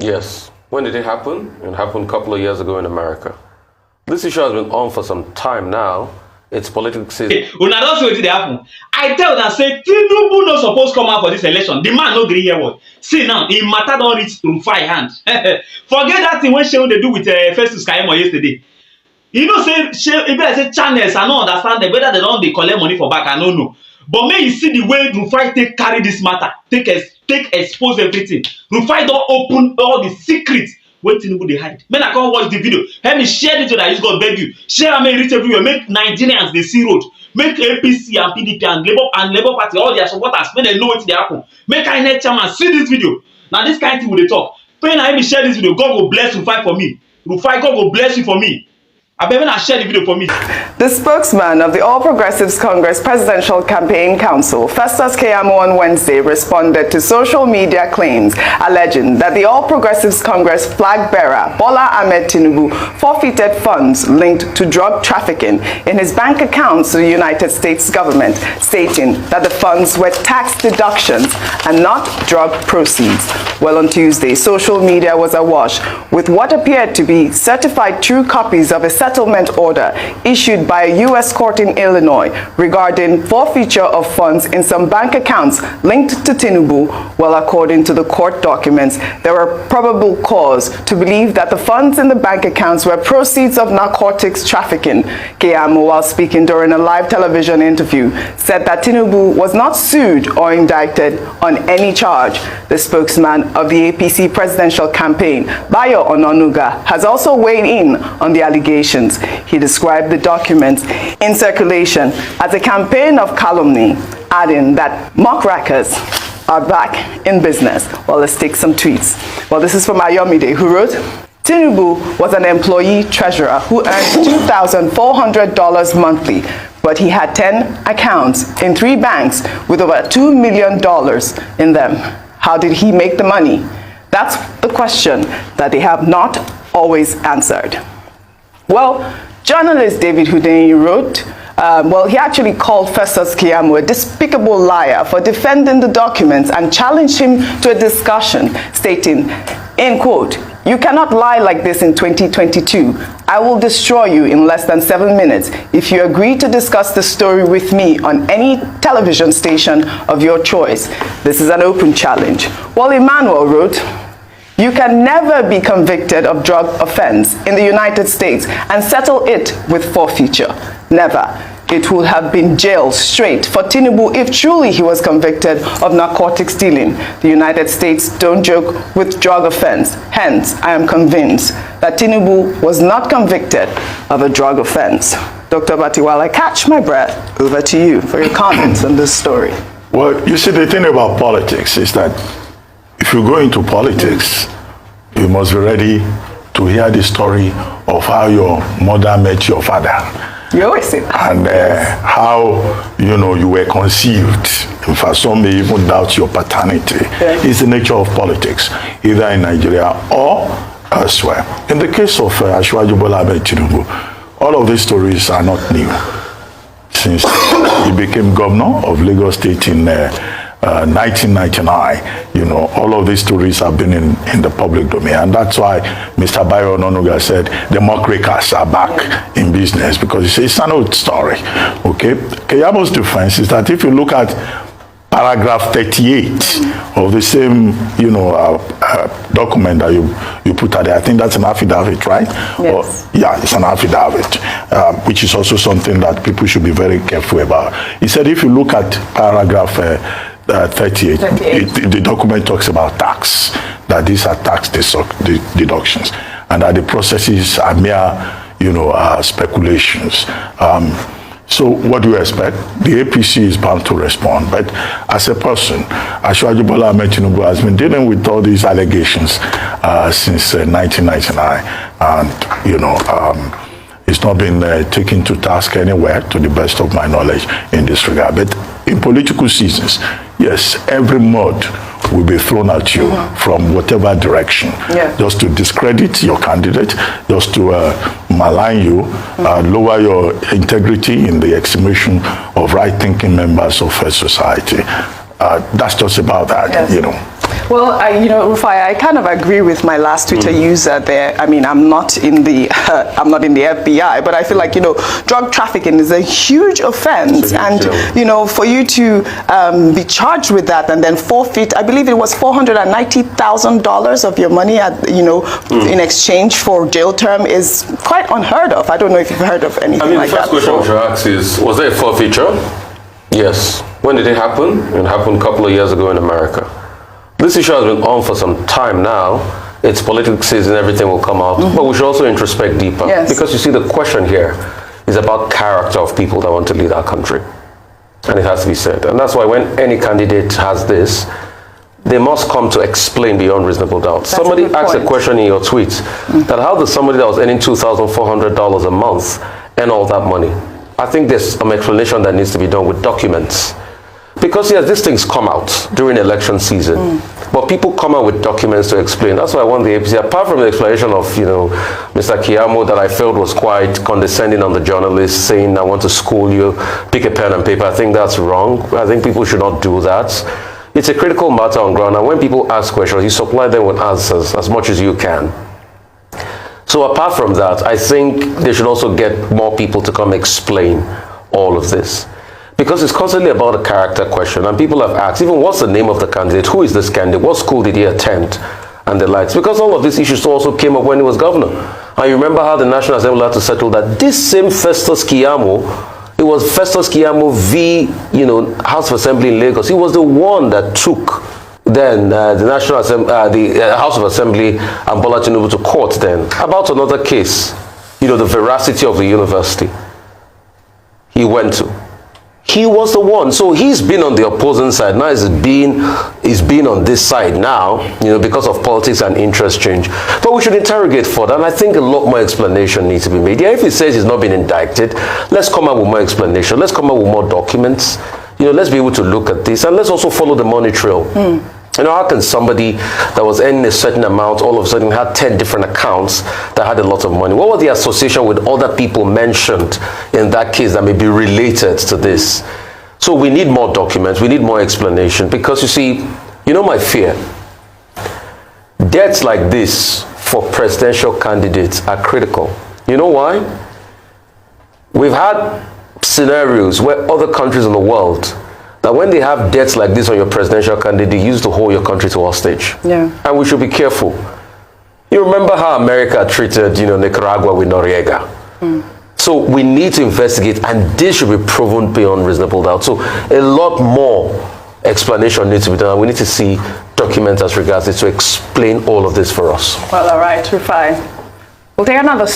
Yes. When did it happen? It happened a couple of years ago in America. This issue has been on for some time now. It's politics. Una don see wetin dey happen. I tell una say Tinubu no suppose come out for this election. The man no gree hear word. See now, im matter don reach Rufai hand. Forget that thing wey Shehu dey do with Festus Keyamo yesterday. You know say e be like say channels I no understand them whether they don dey collect money for back I no know. But make you see the way Rufai take carry this matter, take expose everything. Rufai don open all the secrets wey Tinubu dey hide. Make I come watch the video. Help me share this with I use God beg you. Share am make e reach everywhere. Make Nigerians dey see road. Make APC and PDP and Labour Party all their supporters make dem know wetin dey happen. Make INEC chairman see this video. Na this kind thing we dey talk. Pay na help me share this video. God go bless Rufai for me. Rufai, God go bless you for me. I better not share the video for me. The spokesman of the All Progressives Congress Presidential Campaign Council, Festus Keyamo, on Wednesday responded to social media claims alleging that the All Progressives Congress flag bearer, Bola Ahmed Tinubu, forfeited funds linked to drug trafficking in his bank accounts to the United States government, stating that the funds were tax deductions and not drug proceeds. Well, on Tuesday, social media was awash with what appeared to be certified true copies of a settlement order issued by a U.S. court in Illinois regarding forfeiture of funds in some bank accounts linked to Tinubu. Well, according to the court documents, there were probable cause to believe that the funds in the bank accounts were proceeds of narcotics trafficking. Keyamo, while speaking during a live television interview, said that Tinubu was not sued or indicted on any charge. The spokesman of the APC presidential campaign, Bayo Ononuga, has also weighed in on the allegations. He described the documents in circulation as a campaign of calumny, adding that muckrakers are back in business. Well, let's take some tweets. Well, this is from Ayomide, who wrote, Tinubu was an employee treasurer who earned $2,400 monthly, but he had 10 accounts in 3 banks with over $2 million in them. How did he make the money? That's the question that they have not always answered. Well, journalist David Hundeyin wrote, he actually called Festus Keyamo a despicable liar for defending the documents and challenged him to a discussion, stating, in quote, "You cannot lie like this in 2022. I will destroy you in less than 7 minutes if you agree to discuss the story with me on any television station of your choice. This is an open challenge." Well, Emmanuel wrote, "You can never be convicted of drug offense in the United States and settle it with forfeiture. Never. It would have been jail straight for Tinubu if truly he was convicted of narcotics dealing. The United States don't joke with drug offense. Hence, I am convinced that Tinubu was not convicted of a drug offense." Dr. Bati, while I catch my breath, over to you for your comments on this story. Well, you see, the thing about politics is that if you go into politics, you must be ready to hear the story of how your mother met your father. You always say that. And how, you were conceived. In fact, some may even doubt your paternity. Yeah. It's the nature of politics, either in Nigeria or elsewhere. In the case of Asiwaju Bola Ahmed Tinubu, all of these stories are not new. Since he became governor of Lagos State in 1999, all of these stories have been in the public domain, and that's why Mr. Bayo Ononuga said the muckrakers are back in business, because it's an old story. Okay, Keyamo's defense is that if you look at paragraph 38 of the same, document that you put out there, I think that's an affidavit, right? Yes. Yeah, it's an affidavit, which is also something that people should be very careful about. He said if you look at paragraph 38. The document talks about tax, that these are tax deductions, and that the processes are mere, speculations. So what do you expect? The APC is bound to respond, but as a person, Asiwaju Bola Ahmed Tinubu has been dealing with all these allegations since 1999, and it's not been taken to task anywhere, to the best of my knowledge, in this regard. But in political seasons, yes, every mud will be thrown at you from whatever direction, just to discredit your candidate, just to malign you, lower your integrity in the estimation of right-thinking members of a society. That's just about that, Well, Rufai, I kind of agree with my last Twitter user there. I mean, I'm not in the FBI, but I feel like, drug trafficking is a huge offense, and for you to be charged with that and then forfeit, I believe it was $490,000 of your money in exchange for jail term is quite unheard of. I don't know if you've heard of anything like that. The first question we should ask is, was there a forfeiture? Yes. When did it happen? It happened a couple of years ago in America. This issue has been on for some time now. It's political season, everything will come out. But we should also introspect deeper. Yes. Because you see, the question here is about character of people that want to lead our country. And it has to be said. And that's why when any candidate has this, they must come to explain beyond reasonable doubt. Somebody asked a question in your tweet that how does somebody that was earning $2,400 a month earn all that money? I think there's some explanation that needs to be done with documents. Because yes, these things come out during election season, but people come out with documents to explain. That's why I want the APC, apart from the explanation of, Mr. Keyamo that I felt was quite condescending on the journalist, saying, I want to school you, pick a pen and paper. I think that's wrong. I think people should not do that. It's a critical matter on ground, and when people ask questions, you supply them with answers as much as you can. So apart from that, I think they should also get more people to come explain all of this. Because it's constantly about a character question, and people have asked, even what's the name of the candidate? Who is this candidate? What school did he attend? And the likes. Because all of these issues also came up when he was governor. And you remember how the National Assembly had to settle that this same Festus Keyamo, it was Festus Keyamo v. House of Assembly in Lagos. He was the one that took then the National Assembly, the House of Assembly and Bola Tinubu to court then about another case, the veracity of the university he went to. He was the one. So he's been on the opposing side. Now he's been on this side now, because of politics and interest change. But we should interrogate further, and I think a lot more explanation needs to be made. Yeah, if he says he's not been indicted, let's come up with more explanation. Let's come up with more documents. Let's be able to look at this, and let's also follow the money trail. How can somebody that was earning a certain amount all of a sudden had 10 different accounts that had a lot of money? What was the association with other people mentioned in that case that may be related to this? So we need more documents, we need more explanation, because you see, my fear, debts like this for presidential candidates are critical. You know why? We've had scenarios where other countries in the world, that when they have debts like this on your presidential candidate, they use to hold your country to hostage. Yeah. And we should be careful. You remember how America treated, Nicaragua with Noriega. So we need to investigate, and this should be proven beyond reasonable doubt. So a lot more explanation needs to be done. We need to see documents as regards it to explain all of this for us. Well, all right, Rufai. We'll take another